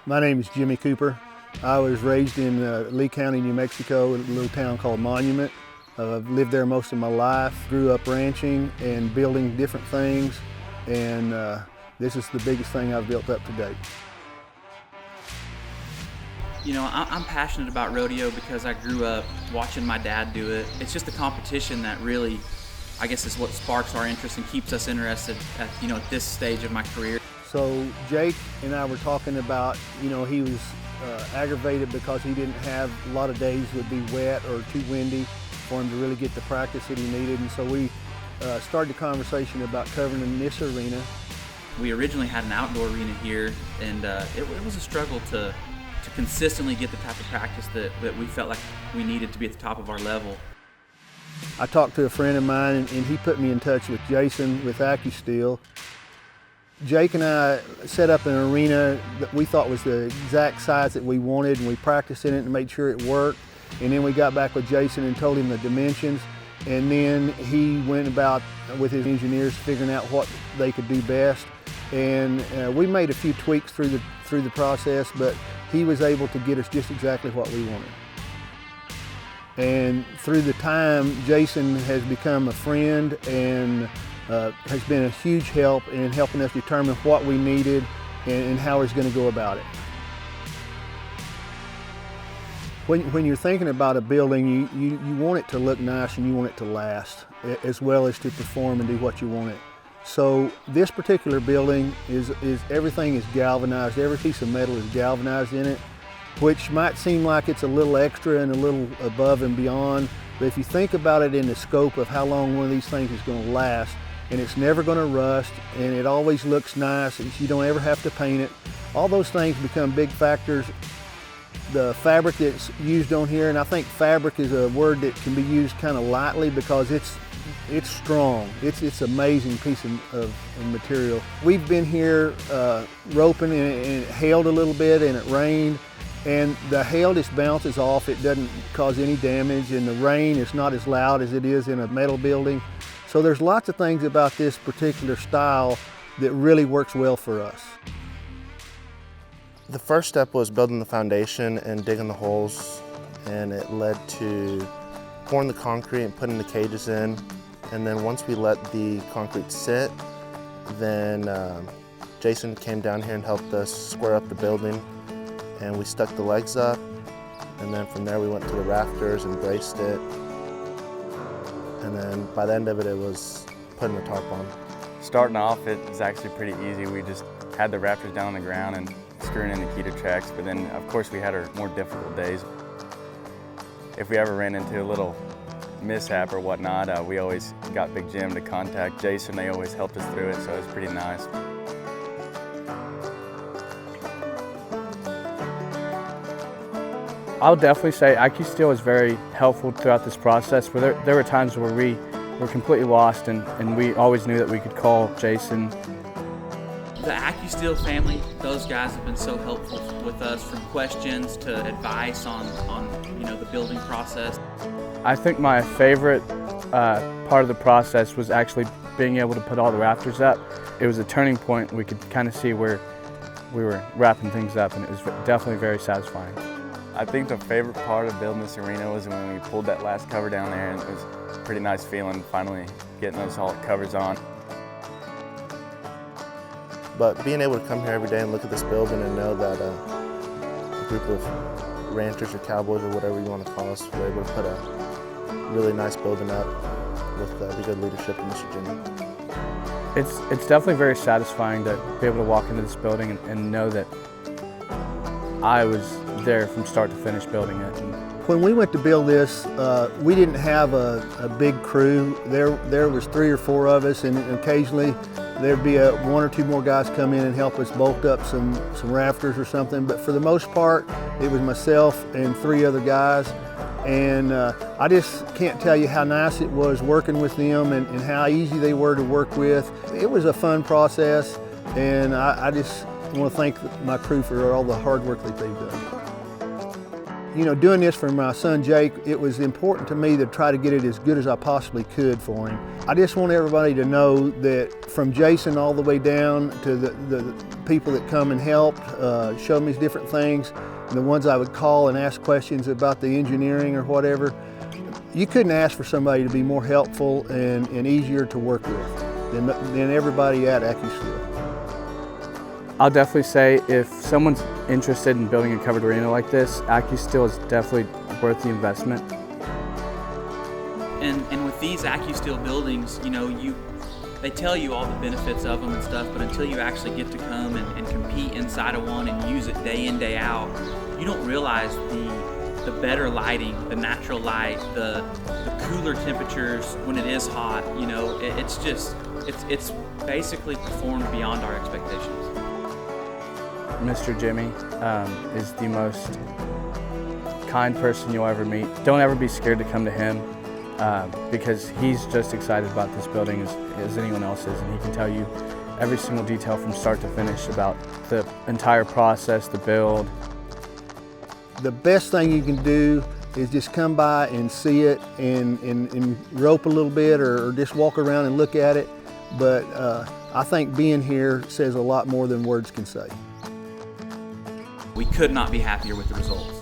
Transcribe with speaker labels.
Speaker 1: My name is Jimmie Cooper. I was raised in Lee County, New Mexico, in a little town called Monument. I've lived there most of my life, grew up ranching and building different things, and this is the biggest thing I've built up to date.
Speaker 2: You know, I'm passionate about rodeo because I grew up watching my dad do it. It's just a competition that really, I guess, is what sparks our interest and keeps us interested at, at this stage of my career.
Speaker 1: So Jake and I were talking about, he was aggravated because he didn't have a lot of days would be wet or too windy for him to really get the practice that he needed. And so we started the conversation about covering in this arena.
Speaker 2: We originally had an outdoor arena here, and it was a struggle to consistently get the type of practice that we felt like we needed to be at the top of our level.
Speaker 1: I talked to a friend of mine, and he put me in touch with Jason with Accu-Steel. Jake and I set up an arena that we thought was the exact size that we wanted, and we practiced in it and made sure it worked. And then we got back with Jason and told him the dimensions, and then he went about with his engineers figuring out what they could do best. And we made a few tweaks through the process, but he was able to get us just exactly what we wanted. And through the time, Jason has become a friend and has been a huge help in helping us determine what we needed and how he's going to go about it. When you're thinking about a building, you want it to look nice and you want it to last, as well as to perform and do what you want it. So this particular building is everything is galvanized. Every piece of metal is galvanized in it, which might seem like it's a little extra and a little above and beyond, but if you think about it in the scope of how long one of these things is going to last, and it's never going to rust, and it always looks nice, and you don't ever have to paint it, all those things become big factors. The fabric that's used on here, and I think fabric is a word that can be used kind of lightly because it's strong. It's an amazing piece of material. We've been here roping, and it hailed a little bit and it rained, and the hail just bounces off. It doesn't cause any damage, and the rain is not as loud as it is in a metal building. So there's lots of things about this particular style that really works well for us.
Speaker 3: The first step was building the foundation and digging the holes, and it led to pouring the concrete and putting the cages in. And then once we let the concrete sit, then Jason came down here and helped us square up the building, and we stuck the legs up, and then from there we went to the rafters and braced it. And then by the end of it, it was putting the tarp on.
Speaker 4: Starting off, it was actually pretty easy. We just had the rafters down on the ground and screwing in the key to tracks, but then of course we had our more difficult days. If we ever ran into a little mishap or whatnot, we always got Big Jim to contact Jason. They always helped us through it, so it was pretty nice.
Speaker 5: I'll definitely say Accu-Steel was very helpful throughout this process. Where there were times where we were completely lost, and we always knew that we could call Jason.
Speaker 2: The Accu-Steel family, those guys have been so helpful with us, from questions to advice on the building process.
Speaker 5: I think my favorite part of the process was actually being able to put all the rafters up. It was a turning point. We could kind of see where we were wrapping things up, and it was definitely very satisfying.
Speaker 4: I think the favorite part of building this arena was when we pulled that last cover down there, and it was a pretty nice feeling finally getting those all covers on.
Speaker 3: But being able to come here every day and look at this building and know that a group of ranchers or cowboys or whatever you want to call us were able to put a really nice building up with the good leadership in Mr. Jimmie.
Speaker 5: It's definitely very satisfying to be able to walk into this building and know that I was there from start to finish building it.
Speaker 1: When we went to build this, we didn't have a big crew. There was 3 or 4 of us, and occasionally there'd be 1 or 2 more guys come in and help us bolt up some rafters or something. But for the most part, it was myself and 3 other guys. And I just can't tell you how nice it was working with them and how easy they were to work with. It was a fun process, and I just want to thank my crew for all the hard work that they've done. You know, doing this for my son Jake, it was important to me to try to get it as good as I possibly could for him. I just want everybody to know that from Jason all the way down to the people that come and help, show me different things, and the ones I would call and ask questions about the engineering or whatever, you couldn't ask for somebody to be more helpful and easier to work with than everybody at Accu-Steel.
Speaker 5: I'll definitely say if someone's interested in building a covered arena like this, Accu-Steel is definitely worth the investment.
Speaker 2: And with these Accu-Steel buildings, you know, they tell you all the benefits of them and stuff, but until you actually get to come and compete inside of one and use it day in, day out, you don't realize the better lighting, the natural light, the cooler temperatures when it is hot. You know, it's basically performed beyond our expectations.
Speaker 5: Mr. Jimmie is the most kind person you'll ever meet. Don't ever be scared to come to him because he's just excited about this building as anyone else is, and he can tell you every single detail from start to finish about the entire process, the build.
Speaker 1: The best thing you can do is just come by and see it and rope a little bit or just walk around and look at it. But I think being here says a lot more than words can say.
Speaker 2: We could not be happier with the results.